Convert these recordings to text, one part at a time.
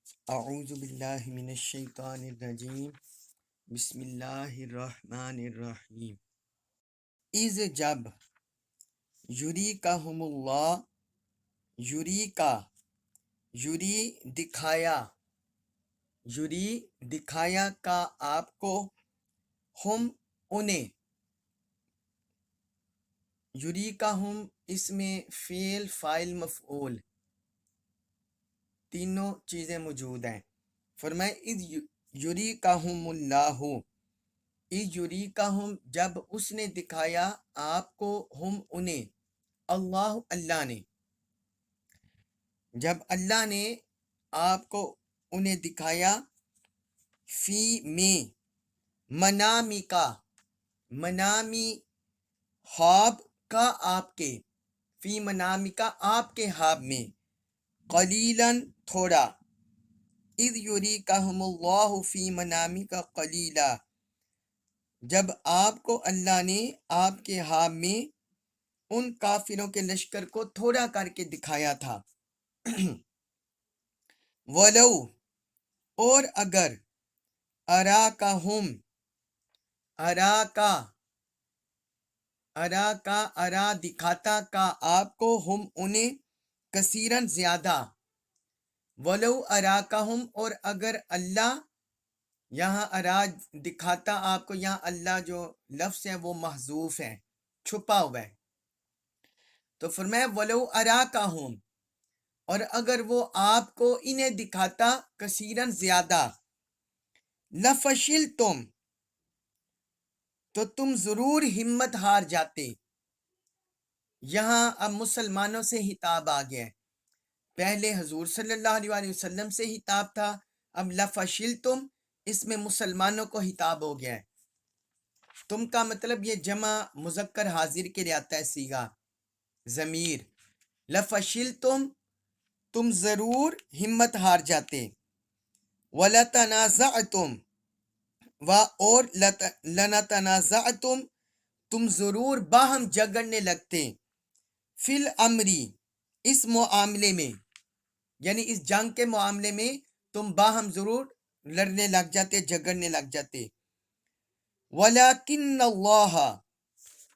اعوذ باللہ من الشیطان الرجیم بسم اللہ الرحمن الرحیم از جب یریکہم اللہ یریکا یری دکھایا کا آپ کو ہم انہیں یریکہم اس میں فعل فاعل مفعول تینوں چیزیں موجود ہیں۔ فرمائے اذ یریکہم اللہ، یریکہم جب اس نے دکھایا آپ کو، ہم انہیں، اللہ نے، جب اللہ نے آپ کو انہیں دکھایا، فی میں، منامی کا، منامی خواب کا آپ کے، فی منامی کا آپ کے خواب میں، قلیلاً تھوڑا، اذ یریکہم اللہ فی منامی کا قلیلا، جب آپ کو اللہ نے آپ کے خواب میں ان کافروں کے لشکر کو تھوڑا کر کے دکھایا تھا۔ ولو، اور اگر، اراکہم، ارا دکھاتا کا آپ کو، ہم انہیں، کثیرن زیادہ، ولو اراکہم اور اگر اللہ، یہاں ارا دکھاتا آپ کو، یہاں اللہ جو لفظ ہے وہ محذوف ہے، چھپا ہوا ہے، تو فرمایا ولو اراکہم، اور اگر وہ آپ کو انہیں دکھاتا کثیرن زیادہ، لفشلتم، تو تم ضرور ہمت ہار جاتے۔ یہاں اب مسلمانوں سے خطاب آ گیا ہے، پہلے حضور صلی اللہ علیہ وآلہ وسلم سے خطاب تھا، اب لفشلتم اس میں مسلمانوں کو خطاب ہو گیا ہے۔ تم کا مطلب یہ جمع مذکر حاضر کے لیے آتا ہے، صیغہ ضمیر، لفشلتم تم ضرور ہمت ہار جاتے، وَلَتَنَازَعْتُمْ اور لَنَتَنَازَعْتُمْ تم ضرور باہم جھگڑنے لگتے، فی الامری اس معاملے میں، یعنی اس جنگ کے معاملے میں تم باہم ضرور لڑنے لگ جاتے، جھگڑنے لگ جاتے۔ وَلَكِنَّ اللَّهَ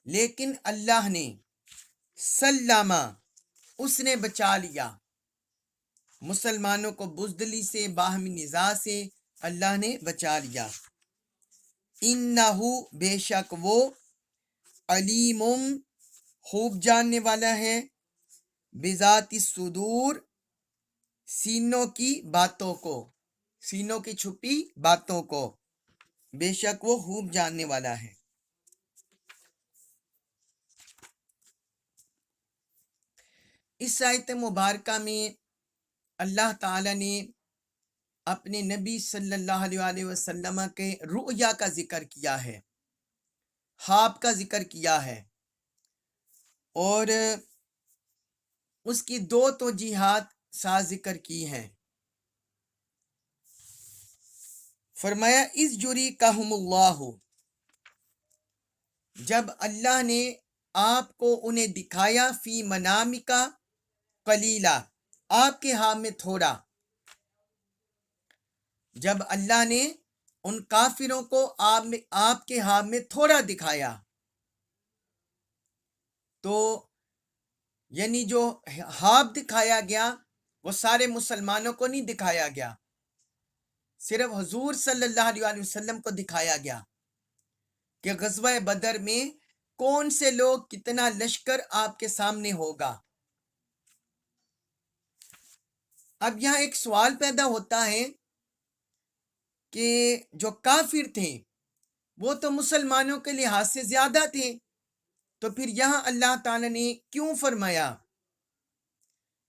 لیکن اللہ نے، سلم اس نے بچا لیا، مسلمانوں کو بزدلی سے، باہمی نزاع سے اللہ نے بچا لیا۔ انہو بے شک وہ، علیم خوب جاننے والا ہے، بذات الصدور سینوں کی باتوں کو، سینوں کی چھپی باتوں کو، بے شک وہ خوب جاننے والا ہے۔ اس آیت مبارکہ میں اللہ تعالی نے اپنے نبی صلی اللہ علیہ وآلہ وسلم کے رؤیا کا ذکر کیا ہے، خواب کا ذکر کیا ہے، اور اس کی دو توجیہات ساتھ ذکر کی ہیں۔ فرمایا اذ یریکہم اللہ، جب اللہ نے آپ کو انہیں دکھایا، فی منامکا قلیلا آپ کے خواب میں تھوڑا، جب اللہ نے ان کافروں کو آپ کے خواب میں تھوڑا دکھایا، تو یعنی جو خواب دکھایا گیا وہ سارے مسلمانوں کو نہیں دکھایا گیا، صرف حضور صلی اللہ علیہ وآلہ وسلم کو دکھایا گیا کہ غزوہ بدر میں کون سے لوگ، کتنا لشکر آپ کے سامنے ہوگا۔ اب یہاں ایک سوال پیدا ہوتا ہے کہ جو کافر تھے وہ تو مسلمانوں کے لحاظ سے زیادہ تھے، تو پھر یہاں اللہ تعالیٰ نے کیوں فرمایا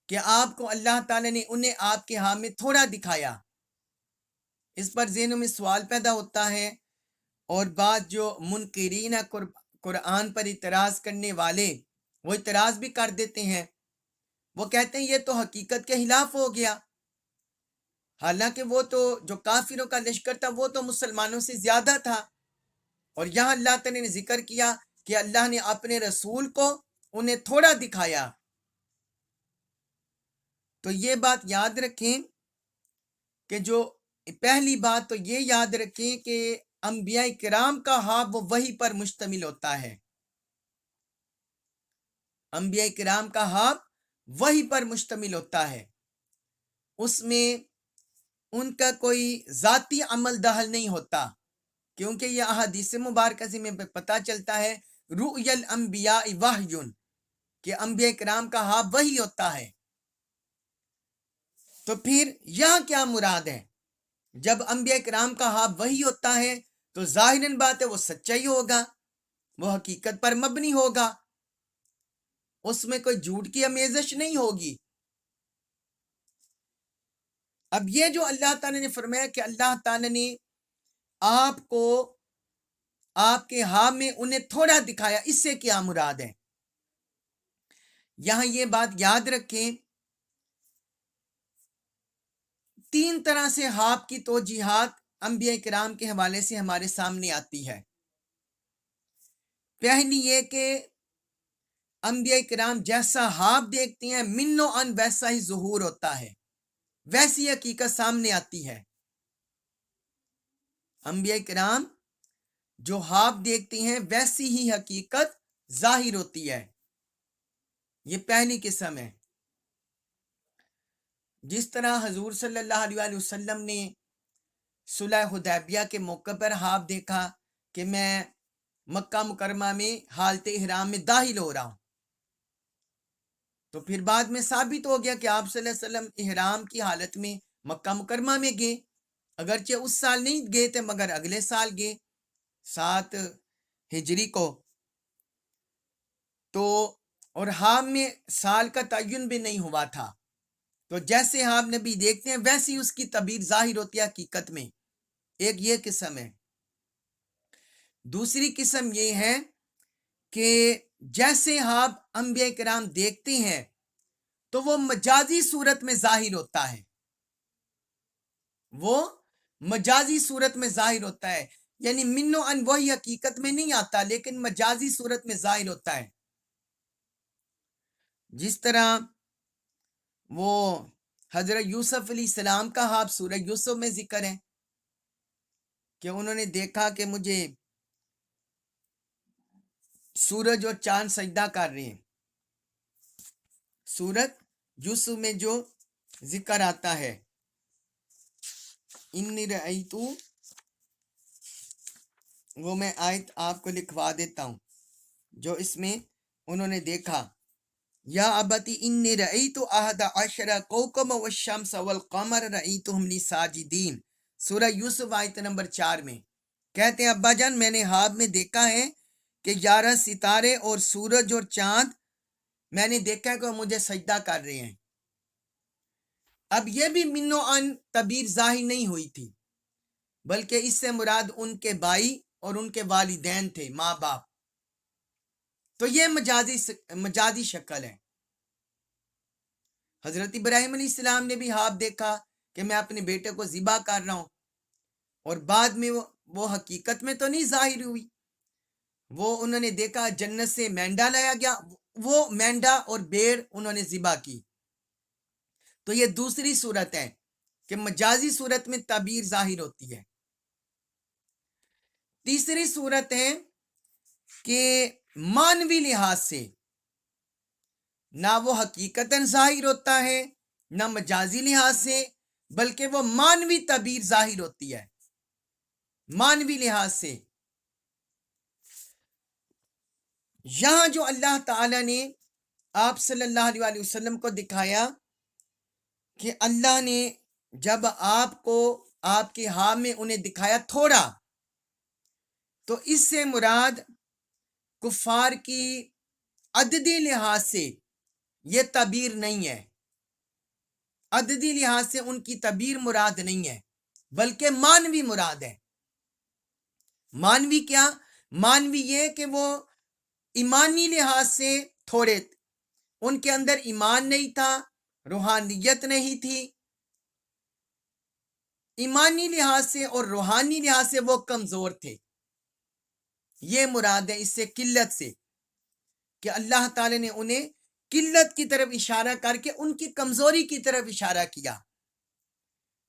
کہ آپ کو اللہ تعالیٰ نے انہیں آپ کے خواب میں تھوڑا دکھایا؟ اس پر ذہنوں میں سوال پیدا ہوتا ہے، اور بعض جو منکرین قرآن پر اعتراض کرنے والے وہ اعتراض بھی کر دیتے ہیں، وہ کہتے ہیں یہ تو حقیقت کے خلاف ہو گیا، حالانکہ وہ تو جو کافروں کا لشکر تھا وہ تو مسلمانوں سے زیادہ تھا، اور یہاں اللہ تعالی نے ذکر کیا کہ اللہ نے اپنے رسول کو انہیں تھوڑا دکھایا۔ تو یہ بات یاد رکھیں کہ جو پہلی بات تو یہ یاد رکھیں کہ انبیاء کرام کا خواب وہ وحی پر مشتمل ہوتا ہے. انبیاء کرام کا خواب وحی پر مشتمل ہوتا ہے. اس میں ان کا کوئی ذاتی عمل دخل نہیں ہوتا، کیونکہ یہ احادیث مبارکہ سے میں پتہ چلتا ہے رؤی الانبیاء وحی، کہ انبیاء کرام کا خواب وحی ہوتا ہے. تو پھر یہاں کیا مراد ہے؟ جب انبیاء کرام کا خواب وحی ہوتا ہے تو ظاہراً بات ہے وہ سچا ہی ہوگا، وہ حقیقت پر مبنی ہوگا، اس میں کوئی جھوٹ کی آمیزش نہیں ہوگی. اب یہ جو اللہ تعالیٰ نے فرمایا کہ اللہ تعالیٰ نے آپ کو آپ کے خواب میں انہیں تھوڑا دکھایا، اس سے کیا مراد ہے؟ یہاں یہ بات یاد رکھیں، 3 طرح سے خواب کی توجیحات انبیاء کرام کے حوالے سے ہمارے سامنے آتی ہے. پہلی یہ کہ انبیاء کرام جیسا خواب دیکھتے ہیں من و ان ویسا ہی ظہور ہوتا ہے، ویسی حقیقت سامنے آتی ہے. انبیاء کرام جو خواب دیکھتے ہیں ویسی ہی حقیقت ظاہر ہوتی ہے. یہ پہلی قسم ہے. جس طرح حضور صلی اللہ علیہ وآلہ وسلم نے صلح حدیبیہ کے موقع پر خواب دیکھا کہ میں مکہ مکرمہ میں حالت احرام میں داخل ہو رہا ہوں، تو پھر بعد میں ثابت ہو گیا کہ آپ صلی اللہ علیہ وسلم احرام کی حالت میں مکہ مکرمہ میں گئے، اگرچہ اس سال نہیں گئے تھے مگر اگلے سال گئے 7 ہجری کو. تو اور خواب میں سال کا تعین بھی نہیں ہوا تھا. تو جیسے خواب نبی دیکھتے ہیں ویسی اس کی تعبیر ظاہر ہوتی ہے حقیقت میں. ایک یہ قسم ہے. دوسری قسم یہ ہے کہ جیسے خواب انبیاء کرام دیکھتے ہیں تو وہ مجازی صورت میں ظاہر ہوتا ہے، وہ مجازی صورت میں ظاہر ہوتا ہے، یعنی من و ان وہی حقیقت میں نہیں آتا لیکن مجازی صورت میں ظاہر ہوتا ہے. جس طرح وہ حضرت یوسف علیہ السلام کا خواب سورہ یوسف میں ذکر ہے کہ انہوں نے دیکھا کہ مجھے سورج اور چاند سجدہ کر رہے ہیں. سورت یوسف میں جو ذکر آتا ہے انی رأیتو، وہ میں آیت آپ کو لکھوا دیتا ہوں جو اس میں انہوں نے دیکھا. یا ابتی انی رأیتو احد عشر کوکبا والشمس والقمر رأیتہم لی ساجدین، سورہ یوسف آیت نمبر 4 میں کہتے ہیں ابا جان میں نے خواب میں دیکھا ہے کہ 11 ستارے اور سورج اور چاند میں نے دیکھا ہے کہ وہ مجھے سجدہ کر رہے ہیں. اب یہ بھی من و ان تعبیر ظاہر نہیں ہوئی تھی، بلکہ اس سے مراد ان کے بھائی اور ان کے والدین تھے، ماں باپ. تو یہ مجازی شکل ہے. حضرت ابراہیم علیہ السلام نے بھی خواب دیکھا کہ میں اپنے بیٹے کو ذبح کر رہا ہوں، اور بعد میں وہ حقیقت میں تو نہیں ظاہر ہوئی. وہ انہوں نے دیکھا جنت سے مینڈا لایا گیا، وہ مینڈا اور بھیڑ انہوں نے ذبح کی. تو یہ دوسری صورت ہے کہ مجازی صورت میں تعبیر ظاہر ہوتی ہے. تیسری صورت ہے کہ مانوی لحاظ سے نہ وہ حقیقتاً ظاہر ہوتا ہے نہ مجازی لحاظ سے، بلکہ وہ مانوی تعبیر ظاہر ہوتی ہے. مانوی لحاظ سے یہاں جو اللہ تعالی نے آپ صلی اللہ علیہ وآلہ وسلم کو دکھایا کہ اللہ نے جب آپ کو آپ کے خواب میں انہیں دکھایا تھوڑا، تو اس سے مراد کفار کی عددی لحاظ سے یہ تعبیر نہیں ہے. عددی لحاظ سے ان کی تعبیر مراد نہیں ہے بلکہ مانوی مراد ہے. مانوی کیا؟ مانوی یہ کہ وہ ایمانی لحاظ سے تھوڑے، ان کے اندر ایمان نہیں تھا، روحانیت نہیں تھی. ایمانی لحاظ سے اور روحانی لحاظ سے وہ کمزور تھے. یہ مراد ہے اس سے قلت سے، کہ اللہ تعالی نے انہیں قلت کی طرف اشارہ کر کے ان کی کمزوری کی طرف اشارہ کیا.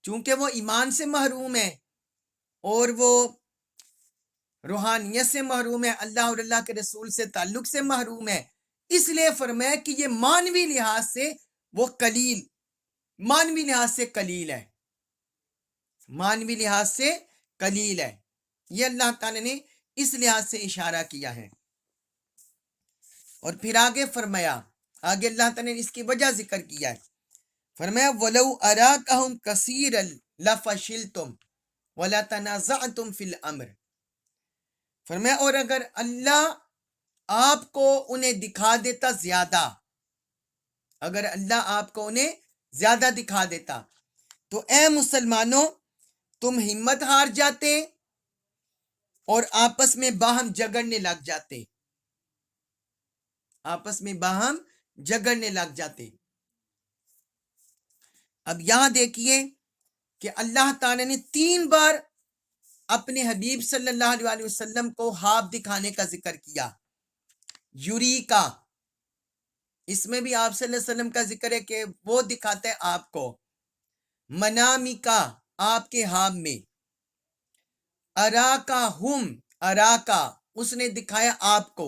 چونکہ وہ ایمان سے محروم ہے اور وہ روحانیت سے محروم ہے، اللہ اور اللہ کے رسول سے تعلق سے محروم ہے، اس لیے فرمایا کہ یہ مانوی لحاظ سے وہ مانوی لحاظ سے قلیل ہے، مانوی لحاظ سے قلیل ہے۔ یہ اللہ تعالیٰ نے اس لحاظ سے اشارہ کیا ہے۔ اور پھر آگے فرمایا، آگے اللہ تعالیٰ نے اس کی وجہ ذکر کیا ہے، فرمایا وَلَوْ أَرَاكَهُمْ كَثِيرًا لَفَشِلْتُمْ وَلَتَنَازَعْتُمْ فِي الْأَمْرِ، فرمایا اور اگر اللہ آپ کو انہیں دکھا دیتا زیادہ، اگر اللہ آپ کو انہیں زیادہ دکھا دیتا تو اے مسلمانوں تم ہمت ہار جاتے اور آپس میں باہم جگڑنے لگ جاتے، آپس میں باہم جگڑنے لگ جاتے۔ اب یہاں دیکھیے کہ اللہ تعالیٰ نے 3 بار اپنے حبیب صلی اللہ علیہ وسلم کو خواب دکھانے کا ذکر کیا۔ یوری کا، اس میں بھی آپ صلی اللہ علیہ وسلم کا ذکر ہے کہ وہ دکھاتا ہے آپ کو۔ منامی کا، آپ کے خواب میں۔ اراکا ہم، اراکا اس نے دکھایا آپ کو۔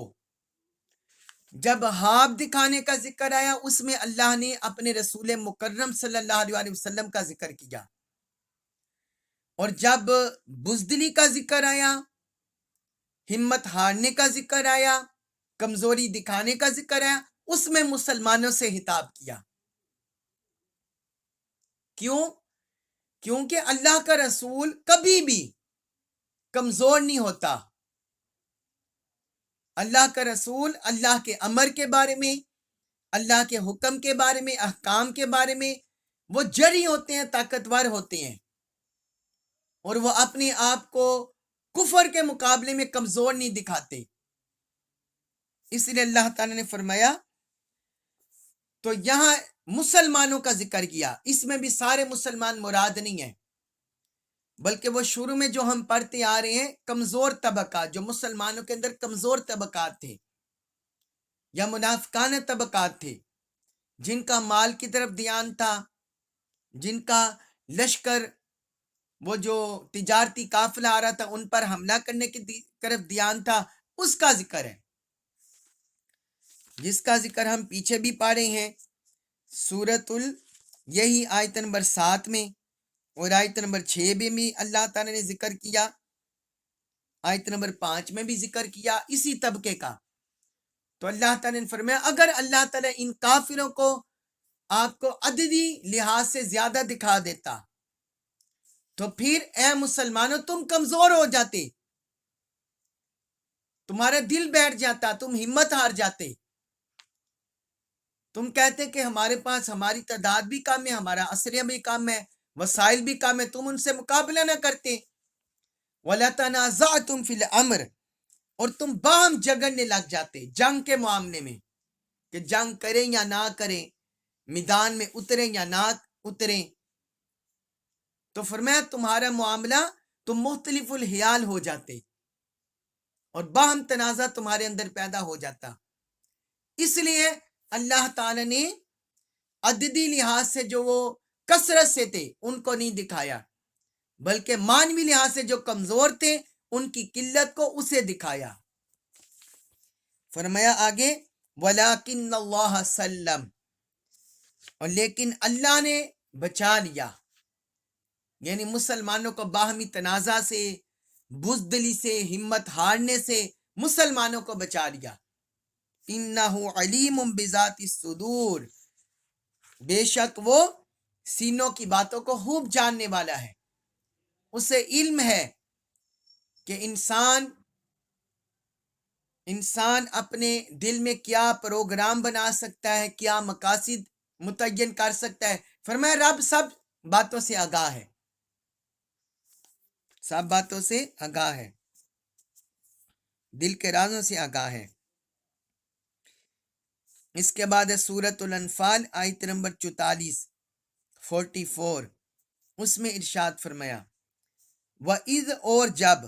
جب خواب دکھانے کا ذکر آیا اس میں اللہ نے اپنے رسول مکرم صلی اللہ علیہ وسلم کا ذکر کیا، اور جب بزدلی کا ذکر آیا، ہمت ہارنے کا ذکر آیا، کمزوری دکھانے کا ذکر آیا، اس میں مسلمانوں سے خطاب کیا۔ کیوں؟ کیونکہ اللہ کا رسول کبھی بھی کمزور نہیں ہوتا۔ اللہ کا رسول اللہ کے امر کے بارے میں، اللہ کے حکم کے بارے میں، احکام کے بارے میں وہ جری ہوتے ہیں، طاقتور ہوتے ہیں، اور وہ اپنے آپ کو کفر کے مقابلے میں کمزور نہیں دکھاتے۔ اس لیے اللہ تعالیٰ نے فرمایا، تو یہاں مسلمانوں کا ذکر کیا، اس میں بھی سارے مسلمان مراد نہیں ہیں، بلکہ وہ شروع میں جو ہم پڑھتے آ رہے ہیں کمزور طبقات، جو مسلمانوں کے اندر کمزور طبقات تھے یا منافقانہ طبقات تھے، جن کا مال کی طرف دھیان تھا، جن کا لشکر وہ جو تجارتی قافلہ آ رہا تھا ان پر حملہ کرنے کی طرف دھیان تھا، اس کا ذکر ہے، جس کا ذکر ہم پیچھے بھی پڑھے ہیں یہی آیت نمبر 7 میں، اور آیت نمبر 6 میں بھی اللہ تعالیٰ نے ذکر کیا، آیت نمبر 5 میں بھی ذکر کیا اسی طبقے کا۔ تو اللہ تعالیٰ نے فرمایا اگر اللہ تعالیٰ ان کافروں کو آپ کو عددی لحاظ سے زیادہ دکھا دیتا تو پھر اے مسلمانوں تم کمزور ہو جاتے، تمہارا دل بیٹھ جاتا، تم ہمت ہار جاتے، تم کہتے کہ ہمارے پاس ہماری تعداد بھی کم ہے، ہمارا اسلحہ بھی کم ہے، وسائل بھی کم ہے، تم ان سے مقابلہ نہ کرتے۔ وَلَتَنَازَعْتُمْ فِي الْأَمْرِ، اور تم باہم جگڑنے لگ جاتے جنگ کے معاملے میں، کہ جنگ کریں یا نہ کریں، میدان میں اتریں یا نہ اتریں۔ تو فرمایا تمہارا معاملہ تم مختلف الحیال ہو جاتے اور باہم تنازع تمہارے اندر پیدا ہو جاتا۔ اس لیے اللہ تعالیٰ نے عددی لحاظ سے جو وہ کثرت سے تھے ان کو نہیں دکھایا، بلکہ مانوی لحاظ سے جو کمزور تھے ان کی قلت کو اسے دکھایا۔ فرمایا آگے وَلَٰكِنَّ اللَّهَ سَلَّمَ، اور لیکن اللہ نے بچا لیا، یعنی مسلمانوں کو باہمی تنازع سے، بزدلی سے، ہمت ہارنے سے مسلمانوں کو بچا لیا۔ اِنَّهُ عَلِيمٌ بِذَاتِ الصُّدُورِ، بے شک وہ سینوں کی باتوں کو خوب جاننے والا ہے، اسے علم ہے کہ انسان اپنے دل میں کیا پروگرام بنا سکتا ہے، کیا مقاصد متعین کر سکتا ہے۔ فرمایا رب سب باتوں سے آگاہ ہے، سب باتوں سے آگاہ ہے، دل کے رازوں سے آگاہ ہے۔ اس کے بعد ہے سورۃ الانفال آیت نمبر 44 اس میں ارشاد فرمایا وَإِذْ، اور جب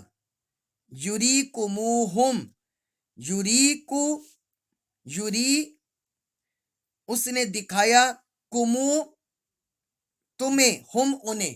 یُریکُمُوہُم، یُری اس نے دکھایا، کمو تمہیں، ہم انہیں،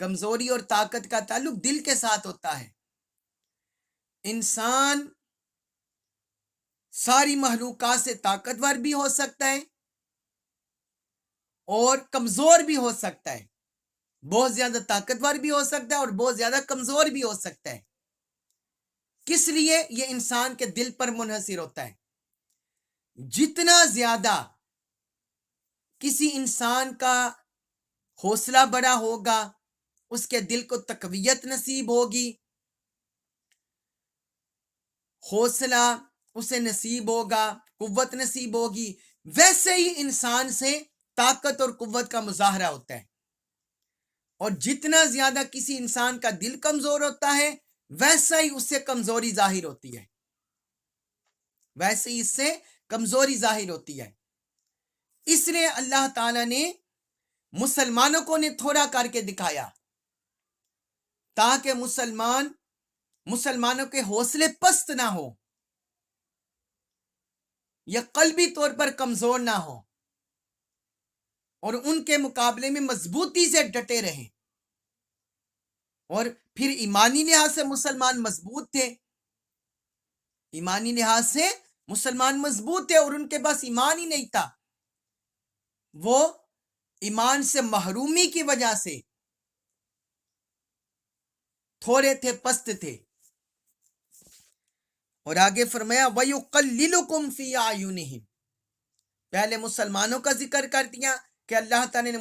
کمزوری اور طاقت کا تعلق دل کے ساتھ ہوتا ہے. انسان ساری مخلوقات سے طاقتور بھی ہو سکتا ہے اور کمزور بھی ہو سکتا ہے. بہت زیادہ طاقتور بھی ہو سکتا ہے اور بہت زیادہ کمزور بھی ہو سکتا ہے. کس لیے؟ یہ انسان کے دل پر منحصر ہوتا ہے. جتنا زیادہ کسی انسان کا حوصلہ بڑا ہوگا، اس کے دل کو تقویت نصیب ہوگی، حوصلہ اسے نصیب ہوگا، قوت نصیب ہوگی، ویسے ہی انسان سے طاقت اور قوت کا مظاہرہ ہوتا ہے. اور جتنا زیادہ کسی انسان کا دل کمزور ہوتا ہے، ویسا ہی اس سے کمزوری ظاہر ہوتی ہے، ویسے ہی اس سے کمزوری ظاہر ہوتی ہے. اس لیے اللہ تعالیٰ نے مسلمانوں کو نے تھوڑا کر کے دکھایا تاکہ مسلمانوں کے حوصلے پست نہ ہو یا قلبی طور پر کمزور نہ ہو اور ان کے مقابلے میں مضبوطی سے ڈٹے رہیں. اور پھر ایمانی لحاظ سے مسلمان مضبوط تھے، ایمانی لحاظ سے مسلمان مضبوط تھے اور ان کے پاس ایمان ہی نہیں تھا. وہ ایمان سے محرومی کی وجہ سے تھوڑے تھے، پست تھے. اور آگے فرمایا وَيُقَلِّلُكُمْ فِي أَعْيُنِهِمْ. پہلے مسلمانوں کا ذکر کر دیا کہ اللہ تعالیٰ نے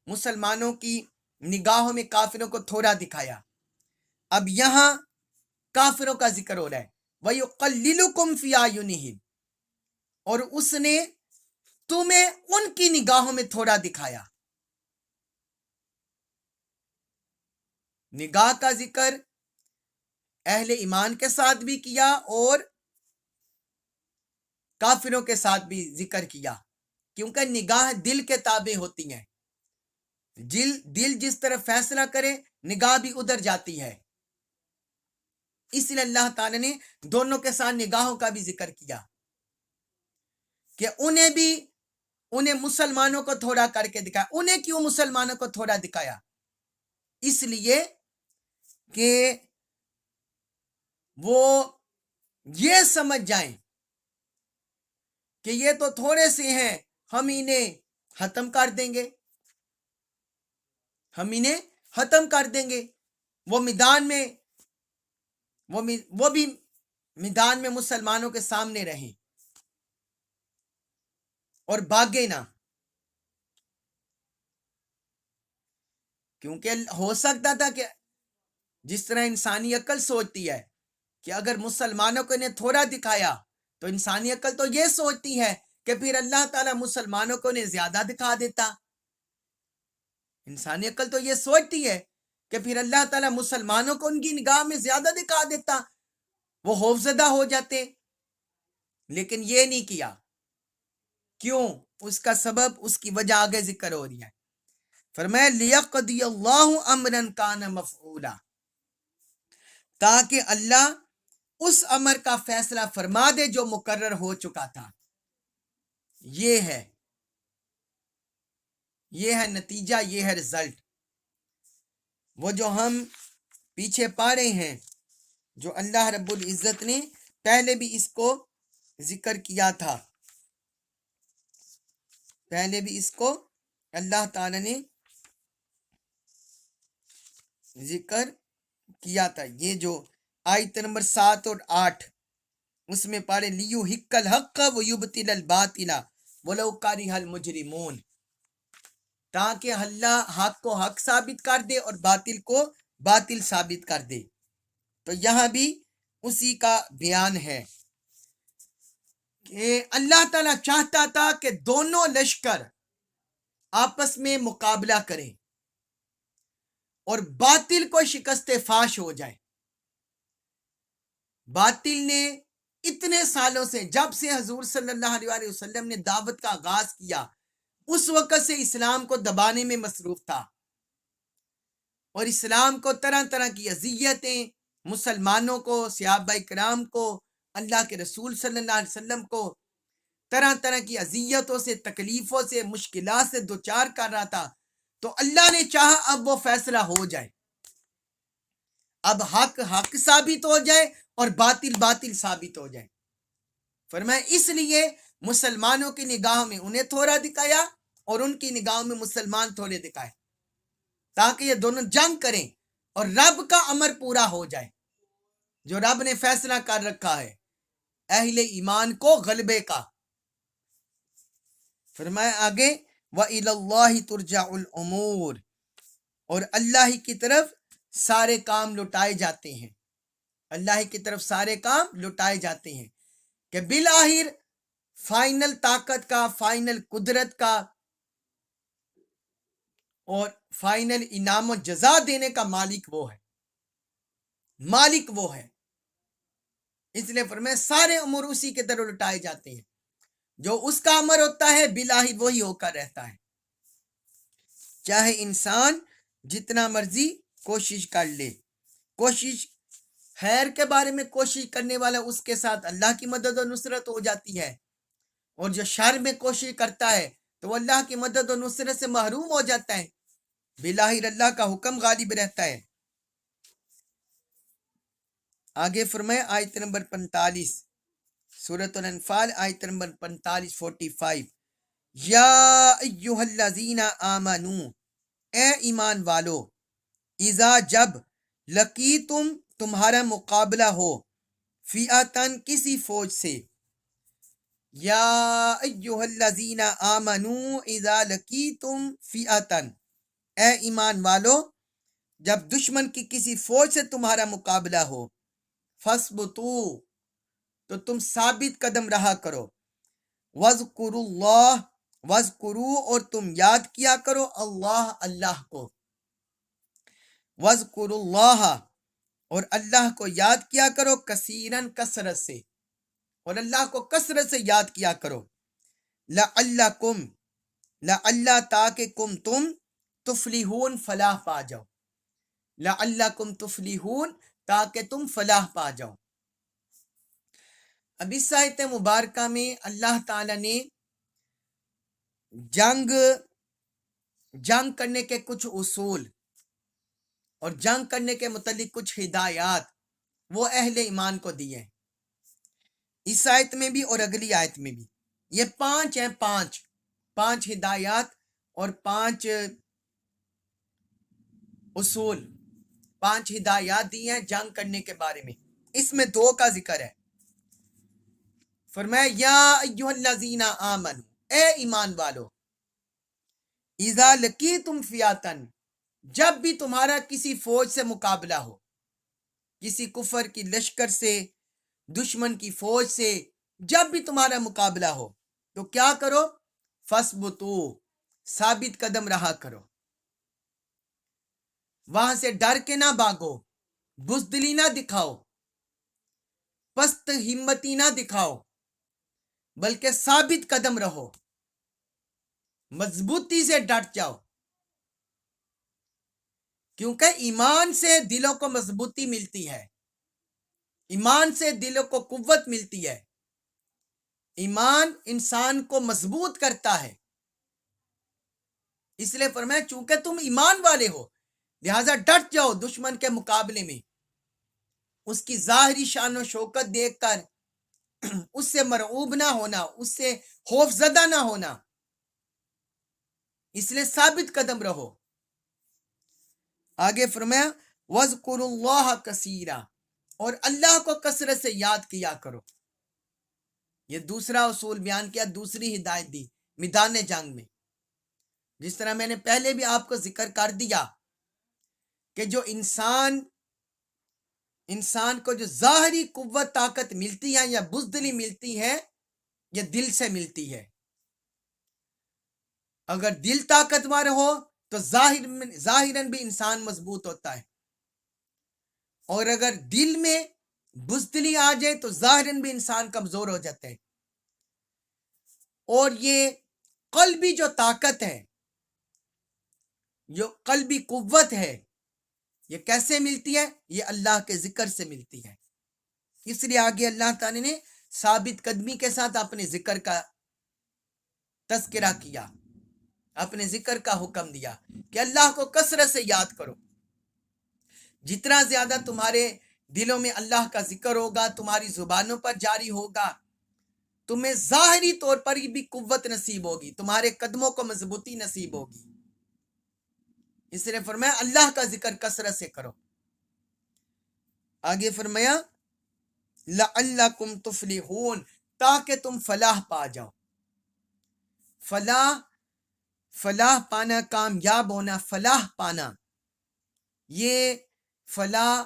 مسلمانوں کی نگاہوں میں کافروں کو تھوڑا دکھایا. اب یہاں کافروں کا ذکر ہو رہا ہے. وَيُقَلِّلُكُمْ فِي أَعْيُنِهِمْ، اور اس نے تمہیں ان کی نگاہوں میں تھوڑا دکھایا. نگاہ کا ذکر اہل ایمان کے ساتھ بھی کیا اور کافروں کے ساتھ بھی ذکر کیا، کیونکہ نگاہ دل کے تابع ہوتی ہیں. دل جس طرح فیصلہ کرے نگاہ بھی ادھر جاتی ہے. اس لیے اللہ تعالی نے دونوں کے ساتھ نگاہوں کا بھی ذکر کیا کہ انہیں مسلمانوں کو تھوڑا کر کے دکھایا. انہیں کیوں مسلمانوں کو تھوڑا دکھایا؟ اس لیے کہ وہ یہ سمجھ جائیں کہ یہ تو تھوڑے سے ہیں، ہم انہیں ختم کر دیں گے، ہم انہیں ختم کر دیں گے. وہ بھی میدان میں مسلمانوں کے سامنے رہیں اور بھاگے نہ، کیونکہ ہو سکتا تھا کہ جس طرح انسانی عقل سوچتی ہے کہ اگر مسلمانوں کو انہیں تھوڑا دکھایا تو انسانی عقل تو یہ سوچتی ہے کہ پھر اللہ تعالیٰ مسلمانوں کو انہیں زیادہ دکھا دیتا. انسانی عقل تو یہ سوچتی ہے کہ پھر اللہ تعالیٰ مسلمانوں کو ان کی نگاہ میں زیادہ دکھا دیتا، وہ خوفزدہ ہو جاتے. لیکن یہ نہیں کیا. کیوں؟ اس کا سبب، اس کی وجہ آگے ذکر ہو رہی ہے. فرمایا لِيَقْضِيَ اللَّهُ أَمْرًا كَانَ مَفْعُولًا، تاکہ اللہ اس امر کا فیصلہ فرما دے جو مقرر ہو چکا تھا. یہ ہے نتیجہ، یہ ہے رزلٹ. وہ جو ہم پیچھے پا رہے ہیں، جو اللہ رب العزت نے پہلے بھی اس کو ذکر کیا تھا، پہلے بھی اس کو اللہ تعالی نے ذکر کیا تھا. یہ جو آیت نمبر 7 اور 8 اس میں پڑھے لِيُحِقَّ الْحَقَّ وَيُبْطِلَ الْبَاطِلَ وَلَوْ كَرِهَ الْمُجْرِمُونَ، تاکہ اللہ حق کو حق ثابت کر دے اور باطل کو باطل ثابت کر دے. تو یہاں بھی اسی کا بیان ہے کہ اللہ تعالیٰ چاہتا تھا کہ دونوں لشکر آپس میں مقابلہ کریں اور باطل کو شکست فاش ہو جائے. باطل نے اتنے سالوں سے، جب سے حضور صلی اللہ علیہ وسلم نے دعوت کا آغاز کیا، اس وقت سے اسلام کو دبانے میں مصروف تھا اور اسلام کو طرح طرح کی اذیتیں، مسلمانوں کو، صحابہ کرام کو، اللہ کے رسول صلی اللہ علیہ وسلم کو طرح طرح کی اذیتوں سے، تکلیفوں سے، مشکلات سے دوچار کر رہا تھا. تو اللہ نے چاہا اب وہ فیصلہ ہو جائے، اب حق حق ثابت ہو جائے اور باطل باطل ثابت ہو جائے۔ فرمایا اس لیے مسلمانوں کی نگاہوں میں انہیں تھوڑا دکھایا اور ان کی نگاہوں میں مسلمان تھوڑے دکھائے، تاکہ یہ دونوں جنگ کریں اور رب کا امر پورا ہو جائے جو رب نے فیصلہ کر رکھا ہے اہل ایمان کو غلبے کا۔ فرمایا آگے وَإِلَى اللَّهِ تُرْجَعُ الْأُمُورِ، اور اللہ ہی کی طرف سارے کام لوٹائے جاتے ہیں، اللہ ہی کی طرف سارے کام لوٹائے جاتے ہیں کہ بالآخر فائنل طاقت کا، فائنل قدرت کا اور فائنل انعام و جزا دینے کا مالک وہ ہے، مالک وہ ہے۔ اس لیے فرمایا سارے امور اسی کے طرف لوٹائے جاتے ہیں، جو اس کا امر ہوتا ہے بالآخر وہی ہو کر رہتا ہے، چاہے انسان جتنا مرضی کوشش کر لے۔ کوشش خیر کے بارے میں کوشش کرنے والا اس کے ساتھ اللہ کی مدد و نصرت ہو جاتی ہے، اور جو شر میں کوشش کرتا ہے تو وہ اللہ کی مدد و نصرت سے محروم ہو جاتا ہے، بالآخر اللہ کا حکم غالب رہتا ہے۔ آگے فرمائے آیت نمبر 45 سورۃ الانفال آیت نمبر 45 45 یا ایہا الذین آمنو، اے ایمان والو، اذا جب لقیتم تمہارا مقابلہ ہو، فئتن کسی فوج سے، یا ایہا الذین آمنو اذا لقیتم فئتن، اے ایمان والو جب دشمن کی کسی فوج سے تمہارا مقابلہ ہو، فَاثْبُتُوا، تو تم ثابت قدم رہا کرو، وَاذْكُرُوا اللَّهَ، وَاذْكُرُوا، اور تم یاد کیا کرو اللہ، اللہ کو، وَاذْكُرُوا اللَّهَ، اور اللہ کو یاد کیا کرو کثیراً، کثرت سے، اور اللہ کو کثرت سے یاد کیا کرو، لعلکم، لعل، تاکہ تم تفلحون، فلاح پا جاؤ، لعلکم تفلحون، تاکہ تم فلاح پا جاؤ۔ اب اس آیت مبارکہ میں اللہ تعالیٰ نے جنگ کرنے کے کچھ اصول اور جنگ کرنے کے متعلق کچھ ہدایات وہ اہل ایمان کو دی ہیں، اس آیت میں بھی اور اگلی آیت میں بھی۔ یہ 5 ہیں، 5 ہدایات اور 5 اصول، 5 ہدایات دی ہیں جنگ کرنے کے بارے میں، اس میں 2 کا ذکر ہے۔ فرمایا یا ایھا الذین آمنو، اے ایمان والو، اذا لقیتم فئتن، جب بھی تمہارا کسی فوج سے مقابلہ ہو، کسی کفر کی لشکر سے، دشمن کی فوج سے جب بھی تمہارا مقابلہ ہو تو کیا کرو، فَاثْبُتُوا، ثابت قدم رہا کرو، وہاں سے ڈر کے نہ بھاگو، بزدلی نہ دکھاؤ، پست ہمتی نہ دکھاؤ، بلکہ ثابت قدم رہو، مضبوطی سے ڈٹ جاؤ، کیونکہ ایمان سے دلوں کو مضبوطی ملتی ہے، ایمان سے دلوں کو قوت ملتی ہے، ایمان انسان کو مضبوط کرتا ہے۔ اس لیے فرمایا چونکہ تم ایمان والے ہو لہذا ڈٹ جاؤ دشمن کے مقابلے میں، اس کی ظاہری شان و شوکت دیکھ کر اس سے مرعوب نہ ہونا، اس سے خوف زدہ نہ ہونا، اس لیے ثابت قدم رہو۔ آگے فرمایا وَاذْكُرُوا اللَّهَ كَثِيرًا، اور اللہ کو کثرت سے یاد کیا کرو۔ یہ دوسرا اصول بیان کیا، دوسری ہدایت دی میدان جنگ میں، جس طرح میں نے پہلے بھی آپ کو ذکر کر دیا کہ جو انسان کو جو ظاہری قوت طاقت ملتی ہے یا بزدلی ملتی ہے یہ دل سے ملتی ہے۔ اگر دل طاقتور ہو تو ظاہراً بھی انسان مضبوط ہوتا ہے، اور اگر دل میں بزدلی آ جائے تو ظاہراً بھی انسان کمزور ہو جاتا ہے۔ اور یہ قلبی جو طاقت ہے، جو قلبی قوت ہے، یہ کیسے ملتی ہے؟ یہ اللہ کے ذکر سے ملتی ہے۔ اس لیے آگے اللہ تعالی نے ثابت قدمی کے ساتھ اپنے ذکر کا تذکرہ کیا، اپنے ذکر کا حکم دیا کہ اللہ کو کثرت سے یاد کرو. جتنا زیادہ تمہارے دلوں میں اللہ کا ذکر ہوگا، تمہاری زبانوں پر جاری ہوگا، تمہیں ظاہری طور پر بھی قوت نصیب ہوگی، تمہارے قدموں کو مضبوطی نصیب ہوگی. اس لیے فرمایا اللہ کا ذکر کثرت سے کرو. آگے فرمایا لعلکم تفلحون، تاکہ تم فلاح پا جاؤ. فلاح پانا، کامیاب ہونا، فلاح پانا، یہ فلاح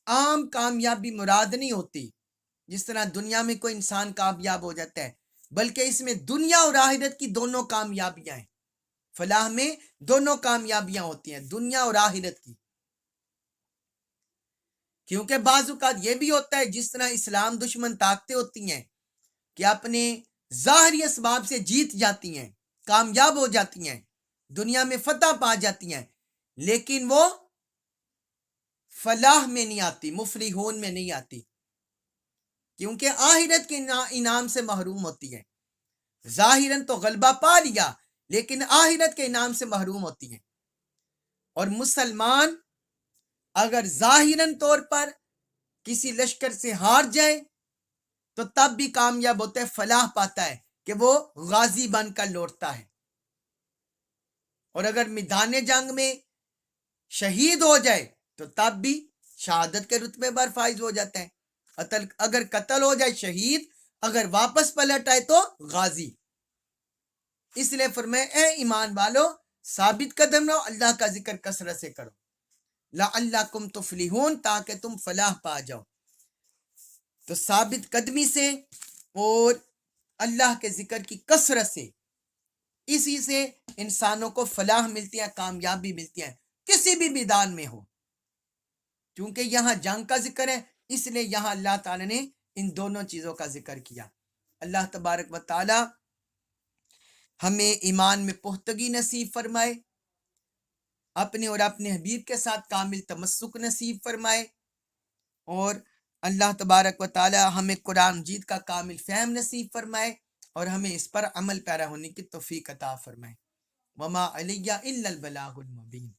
عام کامیابی مراد نہیں ہوتی جس طرح دنیا میں کوئی انسان کامیاب ہو جاتا ہے، بلکہ اس میں دنیا اور آخرت کی دونوں کامیابیاں ہیں. فلاح میں دونوں کامیابیاں ہوتی ہیں، دنیا اور آخرت کی. کیونکہ بعض اوقات یہ بھی ہوتا ہے جس طرح اسلام دشمن طاقتیں ہوتی ہیں کہ اپنے ظاہری اسباب سے جیت جاتی ہیں، کامیاب ہو جاتی ہیں، دنیا میں فتح پا جاتی ہیں، لیکن وہ فلاح میں نہیں آتی، مفلحون میں نہیں آتی، کیونکہ آخرت کے انعام سے محروم ہوتی ہے. ظاہراً تو غلبہ پا لیا لیکن آخرت کے انعام سے محروم ہوتی ہیں. اور مسلمان اگر ظاہراً طور پر کسی لشکر سے ہار جائے تو تب بھی کامیاب ہوتا ہے، فلاح پاتا ہے کہ وہ غازی بن کر لوٹتا ہے. اور اگر میدان جنگ میں شہید ہو جائے تو تب بھی شہادت کے رتبے پر فائز ہو جاتا ہے. اگر قتل ہو جائے شہید، اگر واپس پلٹ آئے تو غازی. اس لیے فرمائے اے ایمان والو ثابت قدم رہو، اللہ کا ذکر کثرت سے کرو. لعلکم تفلحون، تاکہ تم فلاح پا جاؤ. تو ثابت قدمی سے اور اللہ کے ذکر کی کثرت سے، اسی سے انسانوں کو فلاح ملتی ہے، کامیابی ملتی ہے کسی بھی میدان میں ہو. چونکہ یہاں جنگ کا ذکر ہے اس لیے یہاں اللہ تعالی نے ان دونوں چیزوں کا ذکر کیا. اللہ تبارک و تعالی ہمیں ایمان میں پختگی نصیب فرمائے، اپنے اور اپنے حبیب کے ساتھ کامل تمسک نصیب فرمائے، اور اللہ تبارک و تعالی ہمیں قرآن مجید کا کامل فہم نصیب فرمائے اور ہمیں اس پر عمل پیرا ہونے کی توفیق عطا فرمائے. وما علیہ الا البلاغ المبین.